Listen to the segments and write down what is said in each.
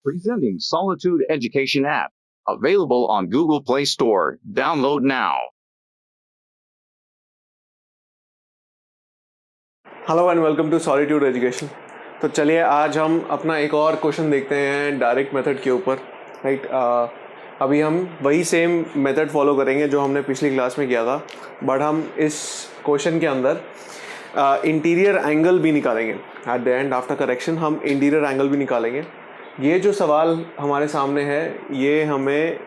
Presenting Solitude Education app. Available on Google Play Store. Download now. Hello and welcome to solitude education. तो चलिए आज हम अपना एक और क्वेश्चन देखते हैं डायरेक्ट मेथड के ऊपर, राइट। अभी हम वही सेम मेथड फॉलो करेंगे जो हमने पिछली क्लास में किया था, बट हम इस क्वेश्चन के अंदर इंटीरियर एंगल भी निकालेंगे। At the end after correction हम इंटीरियर एंगल भी निकालेंगे। ये जो सवाल हमारे सामने है ये हमें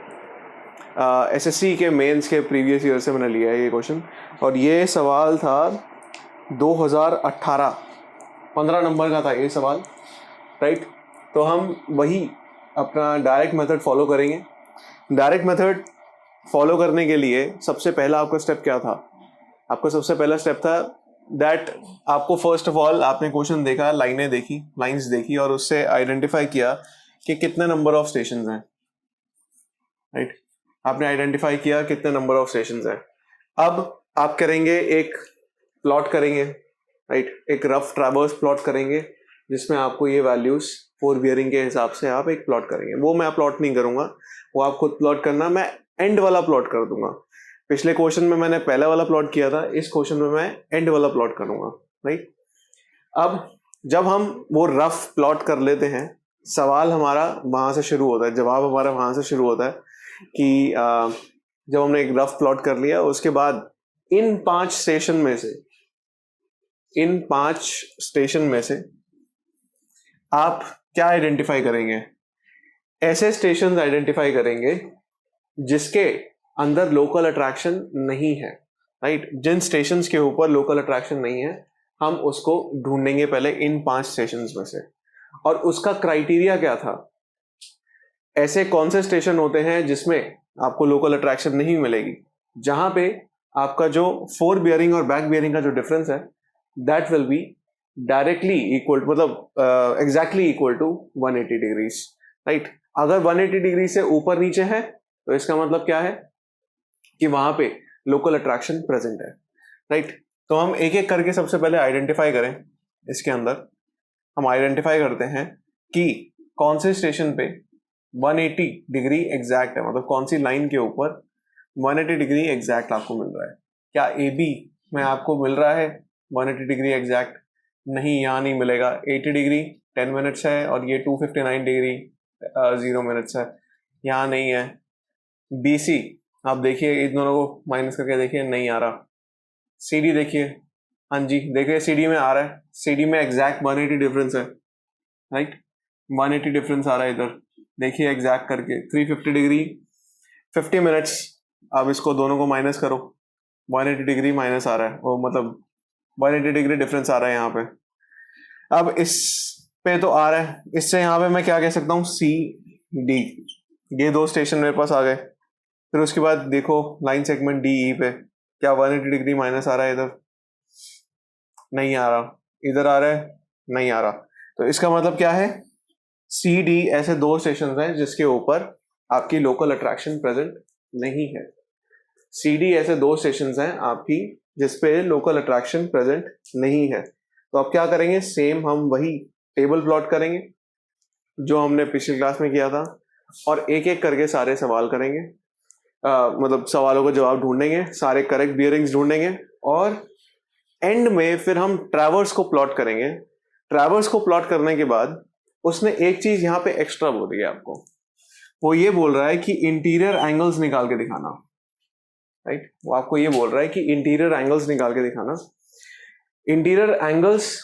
एसएससी के मेंस के प्रीवियस ईयर से मैंने लिया है ये क्वेश्चन, और ये सवाल था 2018 15 नंबर का था ये सवाल, राइट। तो हम वही अपना डायरेक्ट मेथड फॉलो करेंगे। डायरेक्ट मेथड फॉलो करने के लिए सबसे पहला आपका स्टेप क्या था? आपका सबसे पहला स्टेप था दैट आपको फर्स्ट ऑफ ऑल आपने क्वेश्चन देखा, लाइंस देखी और उससे आइडेंटिफाई किया कि कितने नंबर ऑफ स्टेशंस हैं, राइट। आपने आइडेंटिफाई किया कितने नंबर ऑफ स्टेशंस हैं। अब आप करेंगे एक प्लॉट करेंगे, राइट, एक रफ ट्रैवर्स प्लॉट करेंगे जिसमें आपको ये वैल्यूज फोर बियरिंग के हिसाब से आप एक प्लॉट करेंगे। वो मैं प्लॉट नहीं करूंगा, वो आप खुद प्लॉट करना, मैं एंड वाला प्लॉट कर दूंगा। पिछले क्वेश्चन में मैंने पहला वाला प्लॉट किया था, इस क्वेश्चन में मैं एंड वाला प्लॉट करूंगा, राइट। अब जब हम वो रफ प्लॉट कर लेते हैं, सवाल हमारा वहां से शुरू होता है, जवाब हमारा वहां से शुरू होता है कि जब हमने एक रफ प्लॉट कर लिया उसके बाद इन पांच स्टेशन में से आप क्या आइडेंटिफाई करेंगे? ऐसे स्टेशन आइडेंटिफाई करेंगे जिसके अंदर लोकल अट्रैक्शन नहीं है, राइट। जिन स्टेशंस के ऊपर लोकल अट्रैक्शन नहीं है हम उसको ढूंढेंगे पहले इन पांच स्टेशंस में से। और उसका क्राइटेरिया क्या था? ऐसे कौन से स्टेशन होते हैं जिसमें आपको लोकल अट्रैक्शन नहीं मिलेगी, जहां पे आपका जो फोर बियरिंग और बैक बियरिंग का जो डिफरेंस है that will be directly equal, मतलब exactly equal to 180 degrees, right. अगर 180 डिग्री से ऊपर नीचे है तो इसका मतलब क्या है कि वहां पे लोकल अट्रैक्शन प्रेजेंट है, राइट। तो हम एक एक करके सबसे पहले आइडेंटिफाई करें। इसके अंदर हम आइडेंटिफाई करते हैं कि कौन से स्टेशन पे 180 डिग्री एग्जैक्ट है, मतलब कौन सी लाइन के ऊपर 180 डिग्री एग्जैक्ट आपको मिल रहा है। क्या ए बी में आपको मिल रहा है 180 डिग्री एग्जैक्ट? नहीं, यहाँ नहीं मिलेगा। 80 डिग्री 10 मिनट्स है और ये 259 डिग्री 0 मिनट्स है, यहाँ नहीं है। बी सी आप देखिए, इन दोनों को माइनस करके देखिए, नहीं आ रहा। सी डी देखिए, हाँ जी देखिए सी डी में आ रहा है, सी डी में एग्जैक्ट 180 डिफरेंस है, राइट। 180 डिफरेंस आ रहा है इधर, देखिए एग्जैक्ट करके 350 डिग्री 50 मिनट्स। अब इसको दोनों को माइनस करो, 180 डिग्री माइनस आ रहा है, वो मतलब 180 डिग्री डिफरेंस आ रहा है यहाँ पे। अब इस पे तो आ रहा है, इससे यहाँ पे मैं क्या कह सकता हूँ, सी डी, ये दो स्टेशन मेरे पास आ गए। फिर उसके बाद देखो लाइन सेगमेंट डी ई पे, क्या 180 डिग्री माइनस आ रहा है इधर? नहीं आ रहा। इधर आ रहा है? नहीं आ रहा। तो इसका मतलब क्या है, सी डी ऐसे दो स्टेशन हैं जिसके ऊपर आपकी लोकल अट्रैक्शन प्रेजेंट नहीं है। सी डी ऐसे दो स्टेशन हैं आपकी जिसपे लोकल अट्रैक्शन प्रेजेंट नहीं है। तो अब क्या करेंगे, सेम हम वही टेबल प्लॉट करेंगे जो हमने पिछली क्लास में किया था, और एक एक करके सारे सवाल करेंगे, मतलब सवालों का जवाब ढूंढेंगे, सारे करेक्ट बियरिंग्स ढूंढेंगे, और एंड में फिर हम ट्रैवर्स को प्लॉट करेंगे। ट्रैवर्स को प्लॉट करने के बाद उसने एक चीज यहाँ पे एक्स्ट्रा बोल दी है आपको, वो ये बोल रहा है कि इंटीरियर एंगल्स निकाल के दिखाना, राइट। वो आपको ये बोल रहा है कि इंटीरियर एंगल्स निकाल के दिखाना। इंटीरियर एंगल्स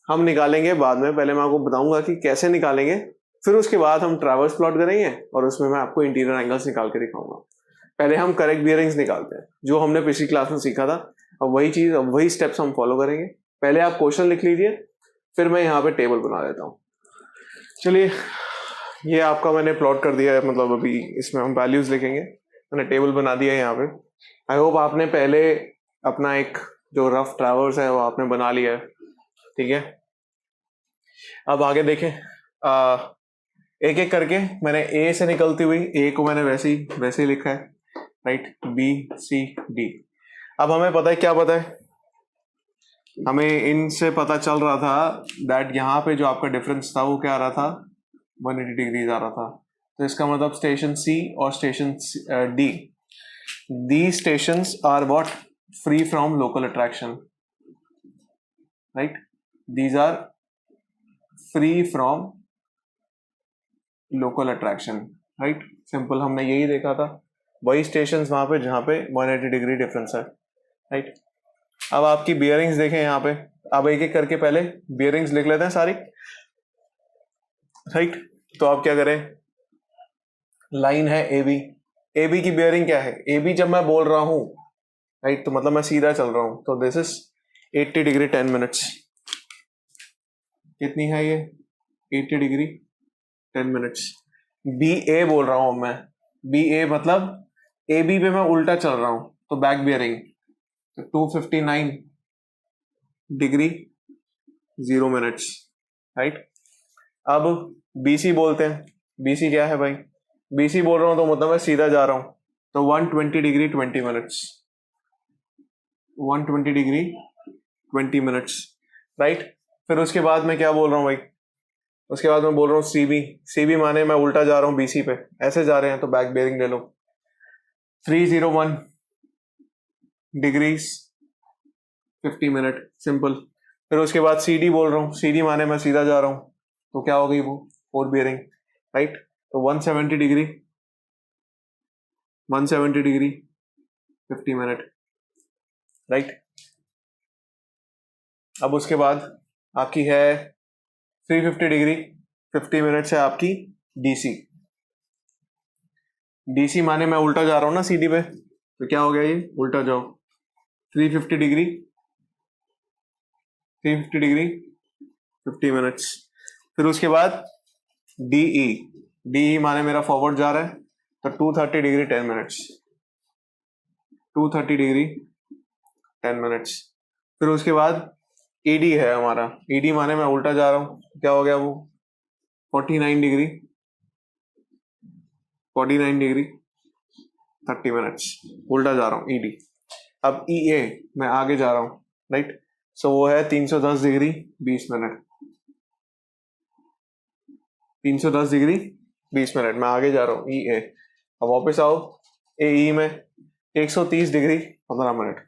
हम निकालेंगे बाद में, पहले मैं आपको बताऊंगा कि कैसे निकालेंगे, फिर उसके बाद हम ट्रैवर्स प्लॉट करेंगे और उसमें मैं आपको इंटीरियर एंगल्स निकाल के दिखाऊंगा। पहले हम करेक्ट बियरिंग्स निकालते हैं जो हमने पिछली क्लास में सीखा था। अब वही चीज, अब वही स्टेप्स हम फॉलो करेंगे। पहले आप क्वेश्चन लिख लीजिए, फिर मैं यहाँ पे टेबल बना देता हूँ। चलिए, ये आपका मैंने प्लॉट कर दिया है, मतलब अभी इसमें हम वैल्यूज लिखेंगे, मैंने टेबल बना दिया है यहाँ पे। आई होप आपने पहले अपना एक जो रफ ट्रैवर्स है वो आपने बना लिया है, ठीक है। अब आगे देखें, एक एक करके मैंने ए से निकलती हुई, ए को मैंने वैसे ही लिखा है, राइट, बी सी डी। अब हमें पता है, क्या पता है हमें, इनसे पता चल रहा था दैट यहाँ पे जो आपका डिफरेंस था वो क्या आ रहा था, 180 डिग्रीज आ रहा था, तो इसका मतलब स्टेशन सी और station D, the stations are what, free from local attraction, right, these are free from local attraction, right, simple, हमने यही देखा था, वही स्टेशंस वहां पे जहां पे 180 डिग्री डिफरेंस है, राइट। अब आपकी बियरिंग्स देखें यहाँ पे, अब एक एक करके पहले बियरिंग्स लिख लेते हैं सारी, राइट। तो आप क्या करें, लाइन है ए बी, ए बी की बियरिंग क्या है, ए बी जब मैं बोल रहा हूं, राइट, तो मतलब मैं सीधा चल रहा हूं, तो दिस इज 80 डिग्री 10 मिनट्स, कितनी है ये, 80 डिग्री 10 मिनट्स। बी ए बोल रहा हूं मैं, बी ए मतलब ए बी पे मैं उल्टा चल रहा हूं, तो बैक बियरिंग, तो 259 डिग्री 0 मिनट्स, राइट। अब बीसी बोलते हैं, बीसी क्या है भाई, बीसी बोल रहा हूं तो मतलब मैं सीधा जा रहा हूं, तो 120 degree 20 minutes, 120 degree 20 minutes, right. फिर उसके बाद मैं क्या बोल रहा हूं भाई, उसके बाद मैं बोल रहा हूँ सीबी, सीबी माने मैं उल्टा जा रहा हूँ बीसी पे, ऐसे जा रहे हैं तो बैक बेयरिंग ले लो, 301 डिग्रीज 50 मिनट, सिंपल। फिर उसके बाद सीडी बोल रहा हूँ, सीडी माने मैं सीधा जा रहा हूँ, तो क्या हो गई वो, फोर बेयरिंग, राइट, तो 170 डिग्री 170 डिग्री 50 मिनट, राइट। अब उसके बाद आपकी है 350 डिग्री 50 मिनट है आपकी डीसी, डीसी माने मैं उल्टा जा रहा हूं ना सीडी पे, तो क्या हो गया ये, उल्टा जाओ, 350 डिग्री 50 मिनट्स। फिर उसके बाद डीई, डीई माने मेरा फॉरवर्ड जा रहा है, तो 230 डिग्री 10 मिनट्स, 230 डिग्री 10 मिनट्स। फिर उसके बाद ईडी है हमारा, ईडी माने मैं उल्टा जा रहा हूं, क्या हो गया वो, 49 डिग्री 30 मिनट्स, उल्टा जा रहा हूं ईडी। अब ईए मैं आगे जा रहा हूं, राइट, सो वो है 310 डिग्री 20 मिनट, 310 डिग्री 20 मिनट मैं आगे जा रहा हूं ईए। अब वापस आओ एई में, 130 degree 15 minute,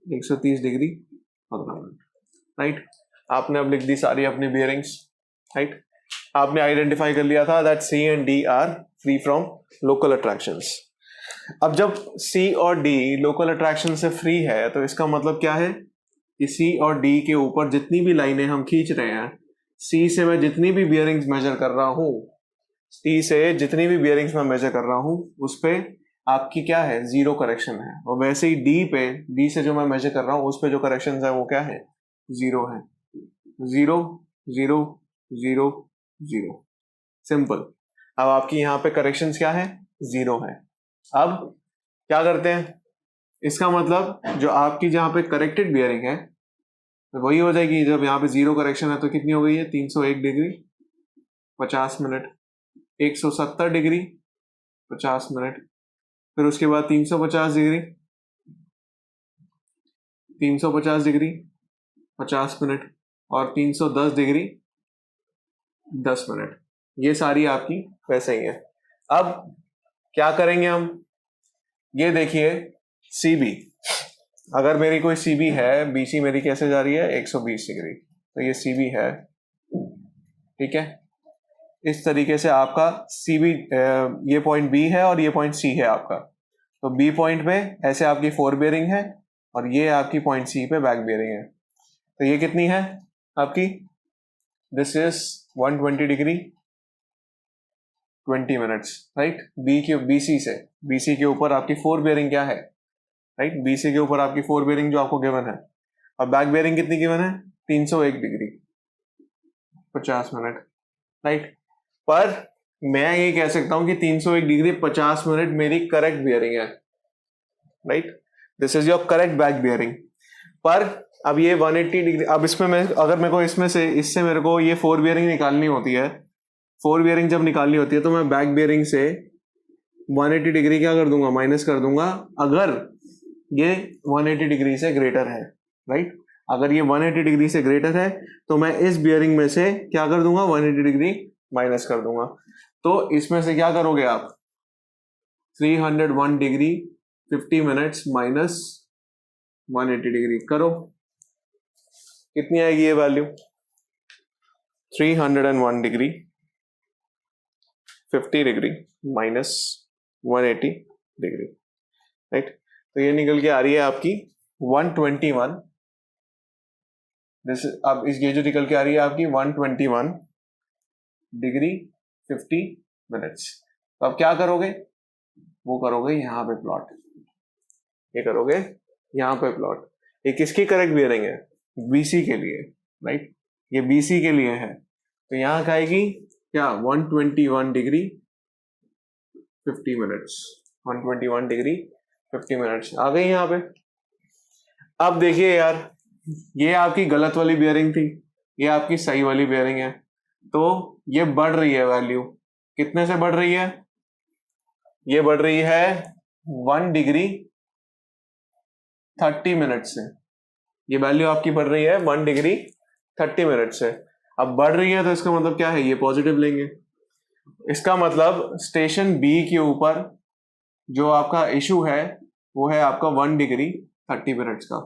130 degree 15 minute, right. आपने अब लिख दी सारी अपनी बियरिंग्स, राइट। आपने आइडेंटिफाई कर लिया था that C and D are free from local attractions. अब जब सी और डी लोकल अट्रैक्शन से फ्री है, तो इसका मतलब क्या है कि सी और डी के ऊपर जितनी भी लाइनें हम खींच रहे हैं, सी से मैं जितनी भी बियरिंग्स मेजर कर रहा हूं, सी से जितनी भी बियरिंग्स मैं मेजर कर रहा हूं, उस पे आपकी क्या है, जीरो करेक्शन है। और वैसे ही डी पे, डी से जो मैं मेजर कर रहा हूं उस पे जो करेक्शन है वो क्या है, जीरो है, 0 0 0 0, सिंपल। अब आपकी यहाँ पे करेक्शंस क्या है, जीरो है। अब क्या करते हैं, इसका मतलब जो आपकी जहां पे करेक्टेड बियरिंग है वही हो जाएगी, जब यहाँ पे जीरो करेक्शन है तो कितनी हो गई है, 301 डिग्री 50 मिनट, 170 डिग्री 50 मिनट, फिर उसके बाद 350 डिग्री 50 मिनट, और 310 डिग्री 10 मिनट। ये सारी आपकी वैसे ही है। अब क्या करेंगे हम, ये देखिए सीबी, अगर मेरी कोई सीबी है, बीसी मेरी कैसे जा रही है, 120 डिग्री, तो ये सीबी है, ठीक है। इस तरीके से आपका सीबी, ये पॉइंट बी है और ये पॉइंट सी है आपका, तो बी पॉइंट पे ऐसे आपकी फोर बेयरिंग है और ये आपकी पॉइंट सी पे बैक बेयरिंग है। तो ये कितनी है आपकी, this is 120 degree 20 minutes, right. BC से, बीसी के ऊपर आपकी फोर बेयरिंग क्या है, राइट, बीसी के ऊपर आपकी फोर बेयरिंग जो आपको गिवन है, और बैक बेयरिंग कितनी गिवन है, 301 डिग्री 50 मिनट, राइट। पर मैं ये कह सकता हूं कि 301 डिग्री 50 मिनट मेरी करेक्ट बियरिंग है, right, this is your correct back bearing. पर अब ये 180 डिग्री, अब इसमें मैं, अगर मेरे को इससे मेरे को ये फोर बियरिंग निकालनी होती है, फोर बियरिंग जब निकालनी होती है तो मैं बैक बियरिंग से 180 डिग्री क्या कर दूंगा, माइनस कर दूंगा, अगर ये 180 डिग्री से ग्रेटर है, राइट। अगर ये 180 डिग्री से ग्रेटर है तो मैं इस बियरिंग में से क्या कर दूंगा, 180 डिग्री माइनस कर दूंगा। तो इसमें से क्या करोगे आप, 301 डिग्री 50 मिनट्स माइनस 180 डिग्री करो, कितनी आएगी ये value, 301 degree 50 degree minus 180 degree, right. तो ये निकल के आ रही है आपकी 121, अब इस ये जो निकल के आ रही है आपकी 121 डिग्री 50 मिनट्स। तो अब क्या करोगे, वो करोगे यहाँ पे प्लॉट, ये करोगे यहाँ पे प्लॉट। ये किसकी करेक्ट बियरिंग है, बीसी के लिए, राइट, ये बीसी के लिए है। तो यहाँ का आएगी क्या, 121 डिग्री 50 मिनट्स, 121 डिग्री 50 मिनट्स आ गई यहाँ पे। अब देखिए यार, ये आपकी गलत वाली बियरिंग थी, ये आपकी सही वाली बियरिंग है, तो ये बढ़ रही है वैल्यू, कितने से बढ़ रही है, ये बढ़ रही है 1 डिग्री 30 मिनट से, ये वैल्यू आपकी बढ़ रही है 1 डिग्री 30 मिनट से। अब बढ़ रही है तो इसका मतलब क्या है, ये पॉजिटिव लेंगे, इसका मतलब स्टेशन बी के ऊपर जो आपका इशू है वो है आपका 1 डिग्री 30 मिनट्स का,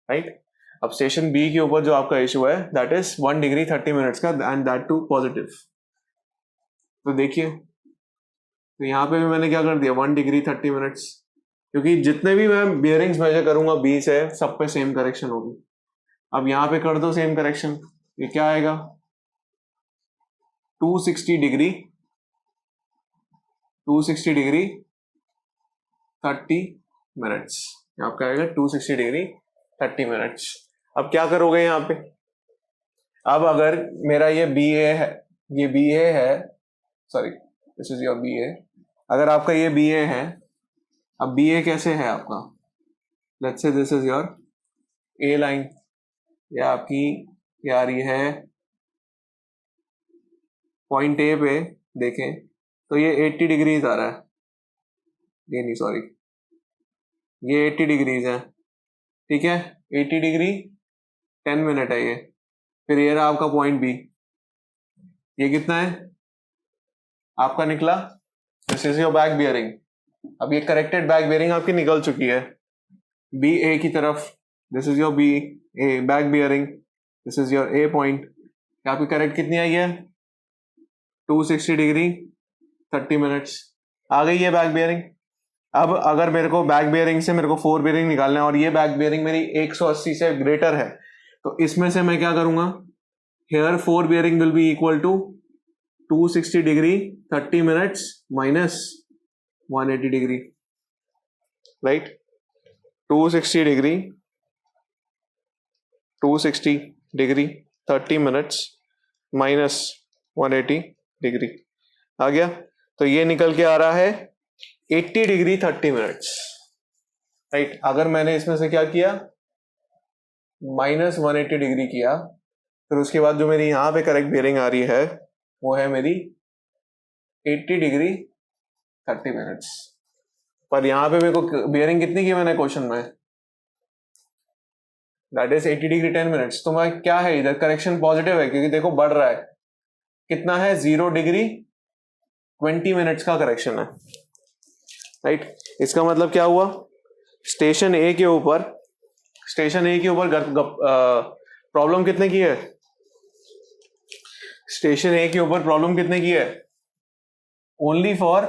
राइट। अब स्टेशन बी के ऊपर जो आपका इशू है दैट इज 1 डिग्री 30 मिनट्स का एंड दैट टू पॉजिटिव। तो देखिए, तो यहाँ पे भी मैंने क्या कर दिया, 1 डिग्री 30 मिनट्स, क्योंकि जितने भी मैं बियरिंग्स मेजर करूंगा बी से, सब पे सेम करेक्शन होगी। अब यहाँ पे कर दो सेम करेक्शन, ये क्या आएगा, 260 डिग्री 30 मिनट्स, आपका आएगा 260 डिग्री 30 मिनट्स। अब क्या करोगे यहाँ पे, अब अगर मेरा ये बी ए है, ये बी ए है, sorry this is your B A, अगर आपका ये बी ए है, अब बी ए कैसे है आपका, let's say this is your A line, ये आपकी ये आ रही है पॉइंट ए पे, देखें तो ये 80 डिग्रीज आ रहा है, ये नहीं सॉरी, ये 80 डिग्रीज है, ठीक है, 80 डिग्री 10 मिनट है ये। फिर ये रहा आपका पॉइंट बी, ये कितना है आपका निकला, this is your back bearing. अब ये करेक्टेड बैक बियरिंग आपकी निकल चुकी है बी ए की तरफ, this is your B A back bearing, this is your A point, आपकी करेक्ट कितनी आई है, 260 डिग्री 30 मिनट्स आ गई है बैक बियरिंग। अब अगर मेरे को बैक बियरिंग से मेरे को 4 बियरिंग निकालना है और ये बैक बियरिंग मेरी 180 से ग्रेटर है, तो इसमें से मैं क्या करूंगा, here 4 bearing will be equal to 260 degree 30 minutes minus 180 degree, right, 260 degree 30 minutes minus 180 degree आ गया। तो ये निकल के आ रहा है 80 डिग्री 30 मिनट्स, राइट। अगर मैंने इसमें से क्या किया, माइनस 180 डिग्री किया, फिर उसके बाद जो मेरी यहाँ पे करेक्ट बियरिंग आ रही है वो है मेरी 80 डिग्री 30 मिनट्स। पर यहाँ पे मेरे को बियरिंग कितनी की मैंने क्वेश्चन में, दैट इज 80 डिग्री 10 मिनट्स। तो मैं क्या है इधर करेक्शन पॉजिटिव है, क्योंकि देखो बढ़ रहा है, कितना है 0 डिग्री 20 मिनट्स का करेक्शन है, राइट। इसका मतलब क्या हुआ, स्टेशन ए के ऊपर प्रॉब्लम कितने की है, स्टेशन ए के ऊपर प्रॉब्लम कितने की है, ओनली फॉर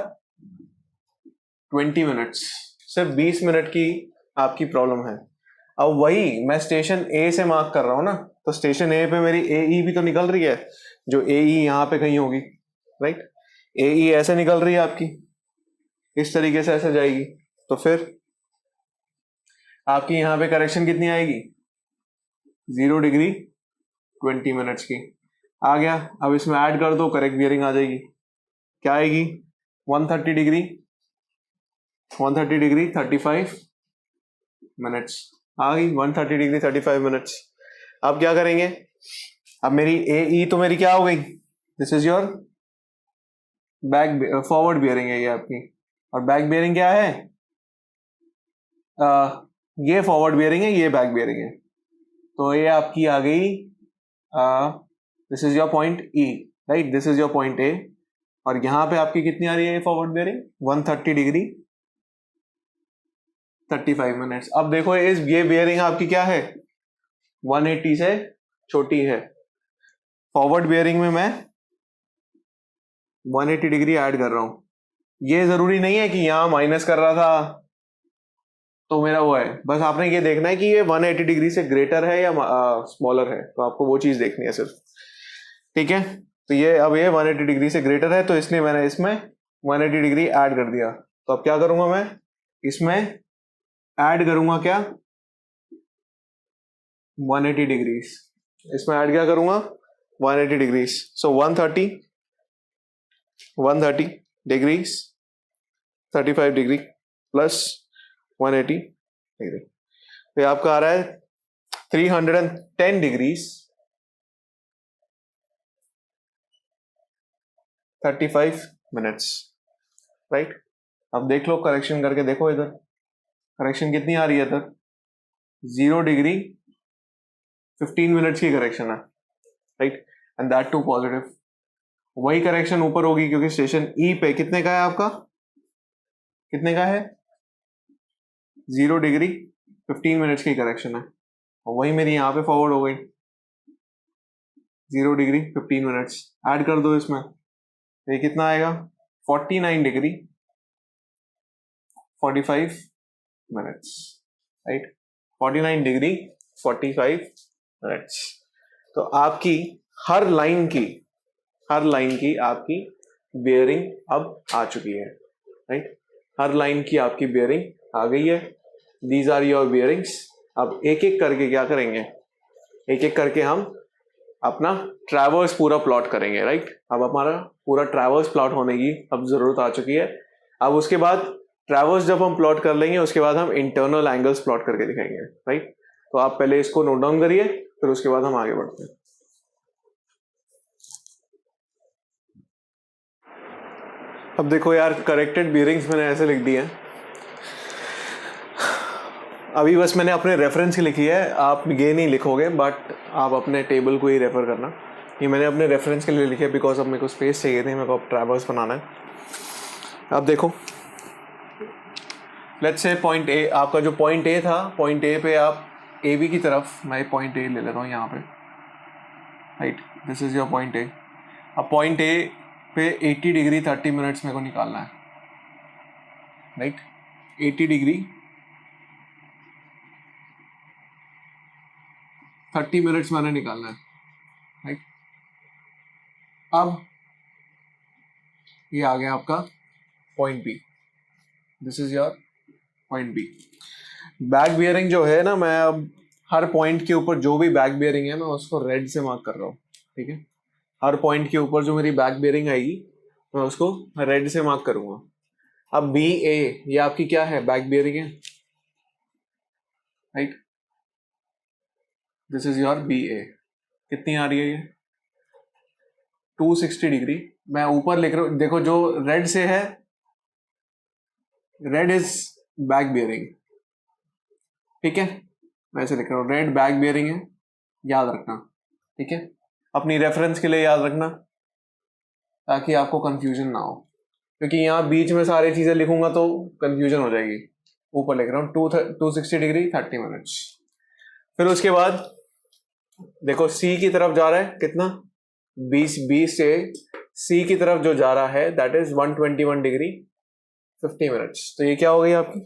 20 मिनट्स, सिर्फ 20 मिनट की आपकी प्रॉब्लम है। अब वही मैं स्टेशन ए से मार्क कर रहा हूं ना, तो स्टेशन ए पे मेरी ए ई भी तो निकल रही है, जो ए ई यहां पे कहीं होगी, राइट। ए ई ऐसे निकल रही है आपकी, इस तरीके से ऐसे जाएगी, तो फिर आपकी यहां पे करेक्शन कितनी आएगी, 0 डिग्री 20 मिनट्स की आ गया। अब इसमें ऐड कर दो, करेक्ट बियरिंग आ जाएगी, क्या आएगी 130 डिग्री 35 मिनट्स आ गई, 130 डिग्री 35 मिनट्स। अब क्या करेंगे, अब मेरी ए ई तो मेरी क्या हो गई, this is your back forward bearing है ये आपकी, और बैक बियरिंग क्या है, ये फॉरवर्ड बियरिंग है, ये बैक बियरिंग है, तो ये आपकी आ गई, this is your point E, right, this is your point A, और यहां पे आपकी कितनी आ रही है फॉरवर्ड बेयरिंग, 130 डिग्री 35 मिनट्स। अब देखो ये बेयरिंग आपकी क्या है, 180 से छोटी है। फॉरवर्ड बेयरिंग में मैं 180 डिग्री ऐड कर रहा हूं। ये जरूरी नहीं है कि यहां माइनस कर रहा था तो मेरा वो है, बस आपने ये देखना है कि ये 180 डिग्री से ग्रेटर है या स्मॉलर है, तो आपको वो चीज देखनी है सिर्फ, ठीक है। तो ये अब ये 180 डिग्री से ग्रेटर है, तो इसलिए मैंने इसमें 180 डिग्री ऐड कर दिया। तो अब क्या करूंगा मैं, इसमें ऐड करूंगा क्या, 180 डिग्रीज, इसमें ऐड क्या करूंगा, 180 डिग्रीज, सो 130 डिग्रीज 35 डिग्री प्लस 180 डिग्री, तो ये आपका आ रहा है 310 डिग्रीज 35 मिनट्स, राइट। अब देख लो, करेक्शन करके देखो, इधर करेक्शन कितनी आ रही है, इधर 0 डिग्री 15 मिनट्स की करेक्शन है, right, and that too positive. वही करेक्शन ऊपर होगी क्योंकि स्टेशन ई पे कितने का है आपका, कितने का है, 0 डिग्री 15 मिनट्स की करेक्शन है, और वही मेरी यहां पे फॉरवर्ड हो गई 0 डिग्री 15 मिनट्स। ऐड कर दो इसमें, ये कितना आएगा, 49 degree 45 minutes, right, 49 degree 45 minutes. तो आपकी हर लाइन की आपकी बेयरिंग अब आ चुकी है, राइट, हर लाइन की आपकी बेयरिंग आ गई है। These are your bearings. अब एक एक करके क्या करेंगे, एक एक करके हम अपना ट्रैवर्स पूरा प्लॉट करेंगे, राइट। अब हमारा पूरा ट्रैवर्स प्लॉट होने की अब जरूरत आ चुकी है। अब उसके बाद ट्रैवर्स जब हम प्लॉट कर लेंगे, उसके बाद हम इंटरनल एंगल्स प्लॉट करके दिखाएंगे, राइट। तो आप पहले इसको नोट डाउन करिए, फिर उसके बाद हम आगे बढ़ते हैं। अब देखो यार, करेक्टेड बेयरिंग्स मैंने ऐसे लिख दिए हैं, अभी बस मैंने अपने रेफरेंस की लिखी है, आप ये नहीं लिखोगे, बट आप अपने टेबल को ही रेफर करना। ये मैंने अपने रेफरेंस के लिए लिखे है, बिकॉज अब मेरे को स्पेस चाहिए थी, मेरे को अब ट्रैवर्स बनाना है। अब देखो, लेट्स से पॉइंट ए, आपका जो पॉइंट ए था, पॉइंट ए पे आप ए बी की तरफ, मैं पॉइंट ए ले ले रहा हूँ यहाँ पे, right, this is your point A. अब पॉइंट ए पे 80 डिग्री 30 मिनट्स मेरे को निकालना है, राइट, 80 डिग्री 30 मिनट्स मैंने निकालना है, राइट। अब ये आ गया आपका point B, this is your point B. Back bearing जो है ना, मैं अब हर पॉइंट के ऊपर जो भी बैक बियरिंग है मैं उसको रेड से मार्क कर रहा हूँ, ठीक है। हर पॉइंट के ऊपर जो मेरी बैक बियरिंग आएगी मैं उसको रेड से मार्क करूंगा। अब बी ए, ये आपकी क्या है, बैक बियरिंग है, right, this is your B A. कितनी आ रही है ये, 260 डिग्री। मैं ऊपर लिख रहा हूँ, देखो जो रेड से है, रेड इज बैक बियरिंग, ठीक है, मैं ऐसे लिख रहा हूँ, रेड बैक बियरिंग है, याद रखना, ठीक है, अपनी रेफरेंस के लिए याद रखना ताकि आपको कंफ्यूजन ना हो, क्योंकि यहाँ बीच में सारी चीजें लिखूंगा तो कंफ्यूजन हो जाएगी। ऊपर लिख रहा हूँ 260 डिग्री 30 मिनट्स। फिर उसके बाद देखो सी की तरफ जा रहा है कितना, 20 से सी की तरफ जो जा रहा है दैट इज 121 डिग्री 50 मिनट्स। तो ये क्या हो गई आपकी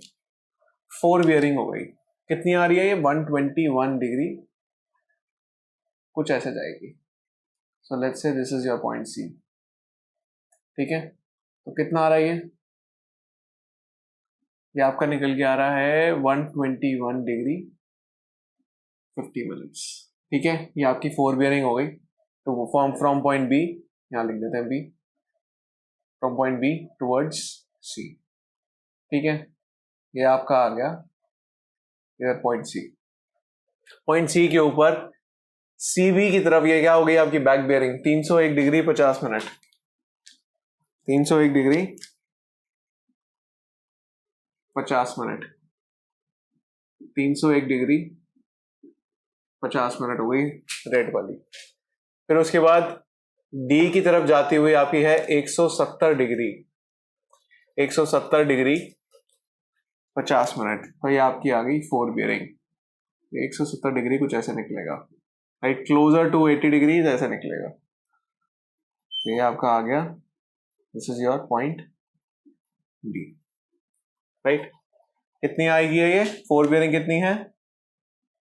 4 बियरिंग हो गई। कितनी आ रही है ये, 121 डिग्री कुछ ऐसे जाएगी। So let's say this is your point C, ठीक है। तो कितना आ रहा है ये आपका निकल के आ रहा है 121 डिग्री 50 मिनट्स, ठीक है। ये आपकी 4 बियरिंग हो गई। तो फ्रॉम पॉइंट बी, यहाँ लिख देते हैं B, from point B towards C, ठीक है। ये आपका आ गया इधर पॉइंट सी। पॉइंट सी के ऊपर सी बी की तरफ ये क्या हो गई आपकी back bearing, 301 degree 50 minute, 301 degree 50 minute, 301 degree 50 minute हो गई रेड वाली। फिर उसके बाद डी की तरफ जाती हुई आपकी है 170 डिग्री, 170 डिग्री 50 मिनट, तो ये आपकी आ गई 4 बियरिंग। 170 डिग्री कुछ ऐसे निकलेगा, राइट, क्लोजर टू 80 डिग्री ऐसे निकलेगा। तो ये आपका आ गया, this is your point D, right. कितनी आएगी ये 4 बियरिंग कितनी है,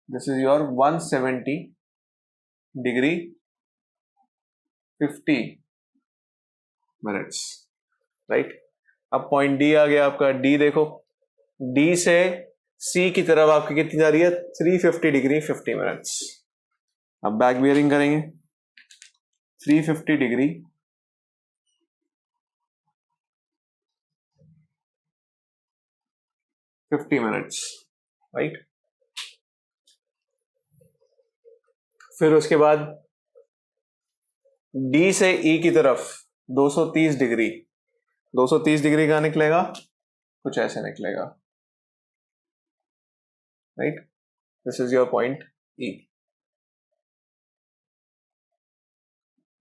this is your 170 degree 50 minutes, right. अब पॉइंट डी आ गया आपका। डी देखो, डी से सी की तरफ आपकी कितनी जा रही है, 350 डिग्री 50 मिनट्स। अब बैक बियरिंग करेंगे 350 डिग्री 50 मिनट्स, राइट। फिर उसके बाद डी से ई की तरफ 230 डिग्री, 230 डिग्री का निकलेगा, कुछ ऐसे निकलेगा, right. This is your point E.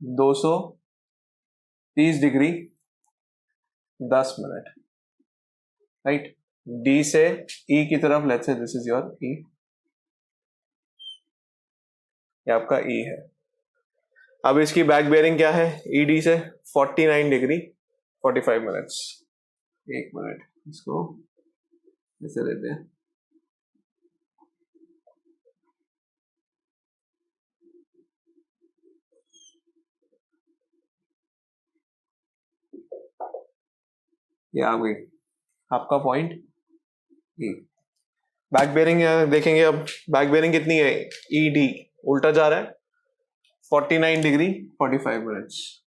230 degree 10 minute, right. D से ई की तरफ, let's say this is your ई, ये आपका ई है। अब इसकी बैक बेयरिंग क्या है ई डी से, 49 डिग्री 45 मिनट्स। एक मिनट, इसको ऐसे लेते हैं, ये आ गई आपका पॉइंट ई। बैक बेयरिंग देखेंगे, अब बैक बेयरिंग कितनी है, ई डी उल्टा जा रहा है, 49 डिग्री 45 मिनट्स,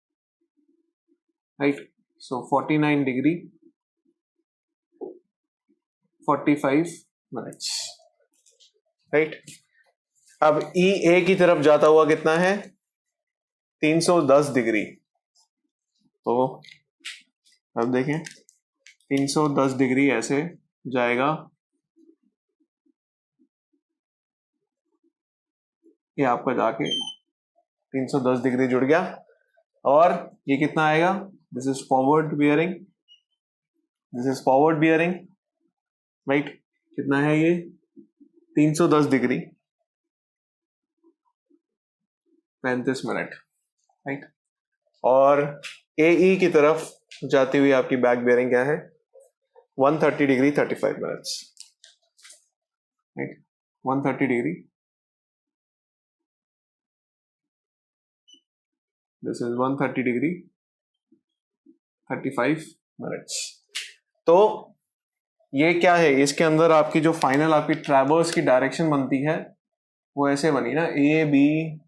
राइट। सो 49 डिग्री 45 मिनट्स, राइट। अब ई ए की तरफ जाता हुआ कितना है, 310 डिग्री। तो अब देखें 310 डिग्री ऐसे जाएगा, ये आपका जाके 310 डिग्री जुड़ गया, और ये कितना आएगा, this is forward bearing, this is forward bearing, right. कितना है ये 310 डिग्री 35 मिनट, राइट। और ए ई की तरफ जाती हुई आपकी बैक बियरिंग क्या है, 130 degree 35 minutes, right. 130 degree, this is 130 degree 35 minutes. तो ये क्या है, इसके अंदर आपकी जो फाइनल आपकी ट्रैवर्स की डायरेक्शन बनती है वो ऐसे बनी ना, A B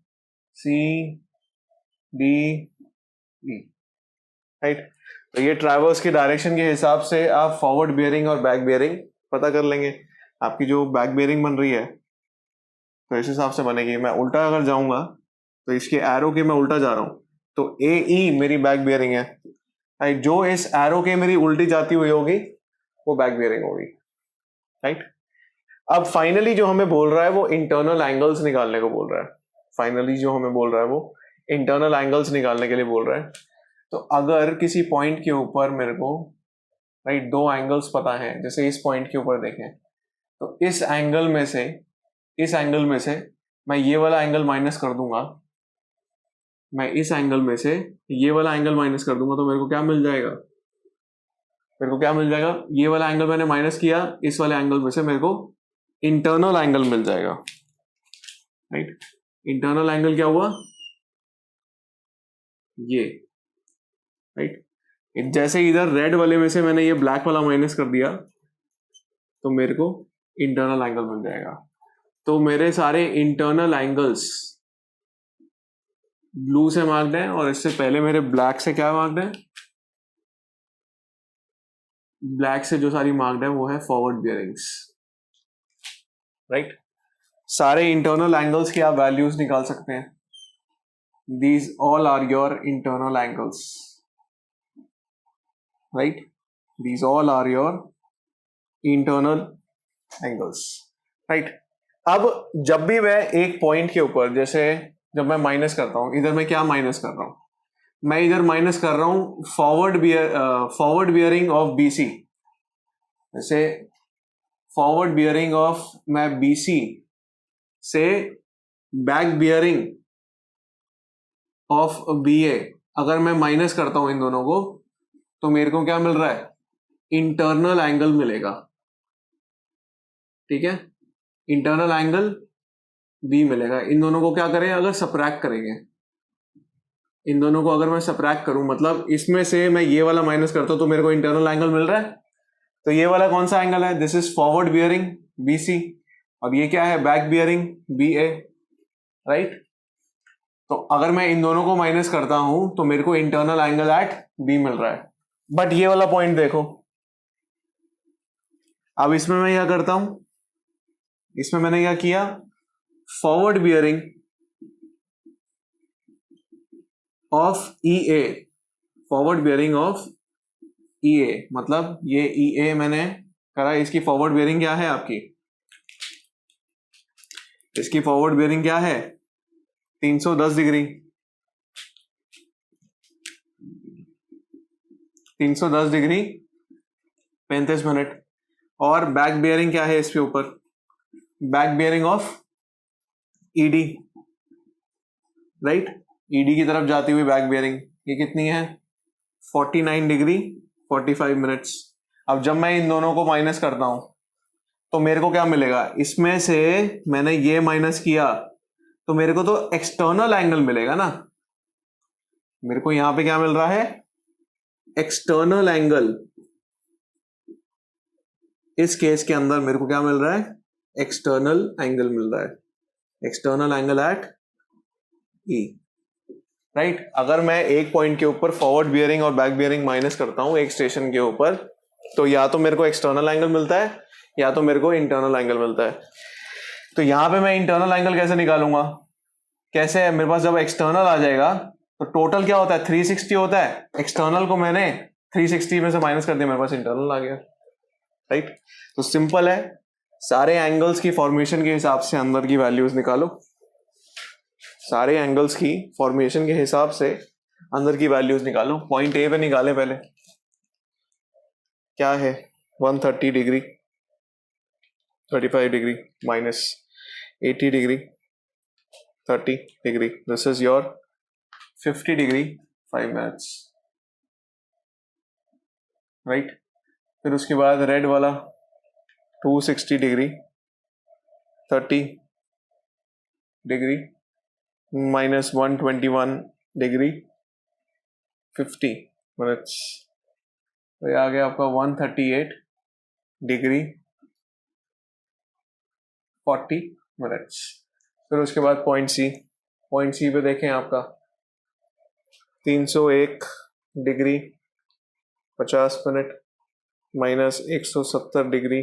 C D E, right. तो ये ट्रैवर्स की डायरेक्शन के हिसाब से आप फॉरवर्ड बियरिंग और बैक बियरिंग पता कर लेंगे। आपकी जो बैक बियरिंग बन रही है तो इस हिसाब से बनेगी। मैं उल्टा अगर जाऊंगा तो इसके एरो के मैं उल्टा जा रहा हूं, तो ए ई मेरी बैक बियरिंग है, राइट। जो इस एरो के मेरी उल्टी जाती हुई होगी वो बैक बियरिंग होगी, राइट। अब फाइनली जो हमें बोल रहा है वो इंटरनल एंगल्स निकालने को बोल रहा है। फाइनली जो हमें बोल रहा है वो इंटरनल एंगल्स निकालने के लिए बोल रहा है। तो अगर किसी पॉइंट के ऊपर मेरे को, राइट, दो एंगल्स पता है, जैसे इस पॉइंट के ऊपर देखें, तो इस एंगल में से, इस एंगल में से मैं ये वाला एंगल माइनस कर दूंगा, मैं इस एंगल में से ये वाला एंगल माइनस कर दूंगा, तो मेरे को क्या मिल जाएगा, मेरे को क्या मिल जाएगा, ये वाला एंगल मैंने माइनस किया, इस वाले एंगल में से मेरे को इंटरनल एंगल मिल जाएगा, राइट। इंटरनल एंगल क्या हुआ, ये, राइट। जैसे इधर रेड वाले में से मैंने ये ब्लैक वाला माइनस कर दिया तो मेरे को इंटरनल एंगल मिल जाएगा। तो मेरे सारे इंटरनल एंगल्स ब्लू से मार्क्ड है, और इससे पहले मेरे ब्लैक से क्या मार्क्ड है, ब्लैक से जो सारी मार्क्ड है वो है फॉरवर्ड बियरिंग्स, राइट। सारे इंटरनल एंगल्स की आप वैल्यूज निकाल सकते हैं। These all are your internal angles, right. These all are your internal angles, right. अब जब भी मैं एक पॉइंट के ऊपर, जैसे जब मैं माइनस करता हूं, इधर मैं क्या माइनस कर रहा हूं, मैं इधर माइनस कर रहा हूं फॉरवर्ड बियरिंग ऑफ बीसी। जैसे फॉरवर्ड बियरिंग ऑफ मैं बीसी से बैक बियरिंग ऑफ बीए अगर मैं माइनस करता हूं इन दोनों को, तो मेरे को क्या मिल रहा है, इंटरनल एंगल मिलेगा। ठीक है, इंटरनल एंगल बी मिलेगा। इन दोनों को क्या करें, अगर सब्ट्रैक्ट करेंगे, इन दोनों को अगर मैं सब्ट्रैक्ट करूं, मतलब इसमें से मैं ये वाला माइनस करता हूं तो मेरे को इंटरनल एंगल मिल रहा है। तो ये वाला कौन सा एंगल है, this is forward bearing BC, और ये क्या है, बैक बियरिंग बीए, राइट। तो अगर मैं इन दोनों को माइनस करता हूं तो मेरे को इंटरनल एंगल एट बी मिल रहा है। बट ये वाला पॉइंट देखो, अब इसमें मैं क्या करता हूं, इसमें मैंने क्या किया, forward bearing of E A, forward bearing of E A, मतलब ये ई ए मैंने करा, इसकी फॉरवर्ड बियरिंग क्या है आपकी, इसकी फॉरवर्ड बियरिंग क्या है, 310 डिग्री, 310 डिग्री 35 मिनट। और बैक बियरिंग क्या है इसके ऊपर, back bearing of ED, right, ED की तरफ जाती हुई बैक बियरिंग, ये कितनी है, 49 डिग्री 45 मिनट्स। अब जब मैं इन दोनों को माइनस करता हूं तो मेरे को क्या मिलेगा, इसमें से मैंने ये माइनस किया तो मेरे को तो एक्सटर्नल एंगल मिलेगा ना, मेरे को यहां पे क्या मिल रहा है, एक्सटर्नल एंगल। इस केस के अंदर मेरे को क्या मिल रहा है, एक्सटर्नल एंगल मिल रहा है, एक्सटर्नल एंगल एट ई, राइट। अगर मैं एक पॉइंट के ऊपर फॉरवर्ड बियरिंग और बैक बियरिंग माइनस करता हूं एक स्टेशन के ऊपर, तो या तो मेरे को एक्सटर्नल एंगल मिलता है या तो मेरे को इंटरनल एंगल मिलता है। तो यहां पे मैं इंटरनल एंगल कैसे निकालूंगा, कैसे है, मेरे पास जब एक्सटर्नल आ जाएगा तो टोटल क्या होता है, 360 होता है, एक्सटर्नल को मैंने 360 में से माइनस कर दिया, मेरे पास इंटरनल आ गया, राइट। तो सिंपल है, सारे एंगल्स की फॉर्मेशन के हिसाब से अंदर की वैल्यूज निकालो, सारे एंगल्स की फॉर्मेशन के हिसाब से अंदर की वैल्यूज निकालो। पॉइंट ए पे निकाले पहले, क्या है, 130 degree 35 degree minus 80 degree 30 degree, this is your 50 degree 5 minutes, right. फिर उसके बाद रेड वाला 260 degree 30 degree minus 121 degree 50 minutes, तो ये आ गया आपका 138 डिग्री 40 मिनट्स। फिर उसके बाद पॉइंट सी, पॉइंट सी पे देखें आपका 301 degree 50 minute minus 170 degree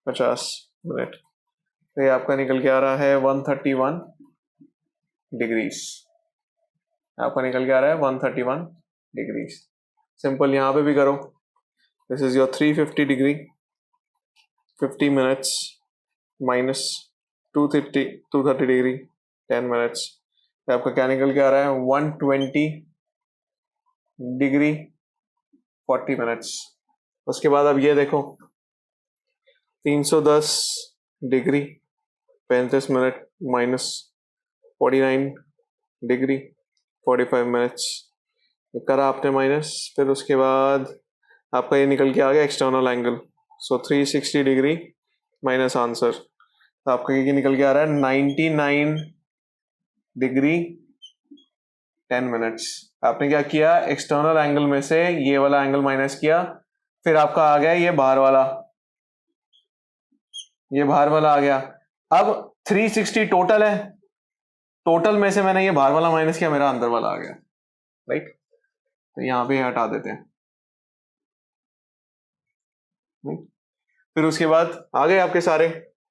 50 minute, तो ये आपका निकल के आ रहा है 131 डिग्रीज, आपका निकल के आ रहा है 131 डिग्रीज। सिंपल यहां पे भी करो, this is your 350 degree 50 minutes minus 230 degree 10 minutes, तो आपका क्या निकल के आ रहा है 120 डिग्री 40 मिनट्स। उसके बाद अब ये देखो 310 degree 35 minute minus 49 degree 45 minutes करा आपने माइनस। फिर उसके बाद आपका ये निकल के आ गया एक्सटर्नल एंगल, सो 360 डिग्री माइनस आंसर, तो आपका ये निकल के आ रहा है 99 डिग्री 10 मिनट्स। आपने क्या किया, एक्सटर्नल एंगल में से ये वाला एंगल माइनस किया, फिर आपका आ गया ये बाहर वाला, ये बाहर वाला आ गया। अब 360 टोटल है, टोटल में से मैंने ये बाहर वाला माइनस किया, मेरा अंदर वाला आ गया, राइट। तो यहां पे हटा देते हैं। फिर उसके बाद आ गए आपके सारे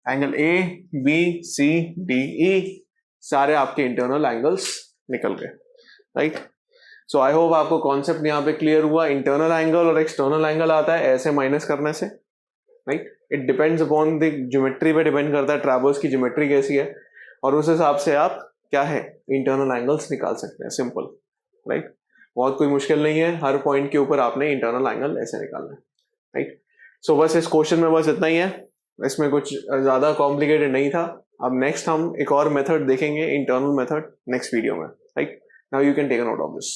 angle A B C D E, सारे आपके इंटरनल एंगल्स निकल गए, राइट। सो आई होप आपको कॉन्सेप्ट यहाँ पे क्लियर हुआ। इंटरनल एंगल और एक्सटर्नल एंगल आता है ऐसे माइनस करने से, right. It depends upon the geometry पे डिपेंड करता है ट्रैवर्स की ज्योमेट्री कैसी है, और उस हिसाब से आप क्या है इंटरनल एंगल्स निकाल सकते हैं. Simple, right. बहुत कोई मुश्किल नहीं है, हर पॉइंट के ऊपर आपने इंटरनल एंगल ऐसे निकालना है, राइट. सो बस इस क्वेश्चन में बस इतना ही है, इसमें कुछ ज़्यादा कॉम्प्लिकेटेड नहीं था. अब नेक्स्ट हम एक और मेथड देखेंगे, इंटरनल मेथड, नेक्स्ट वीडियो में, right. Now you can take a note of this.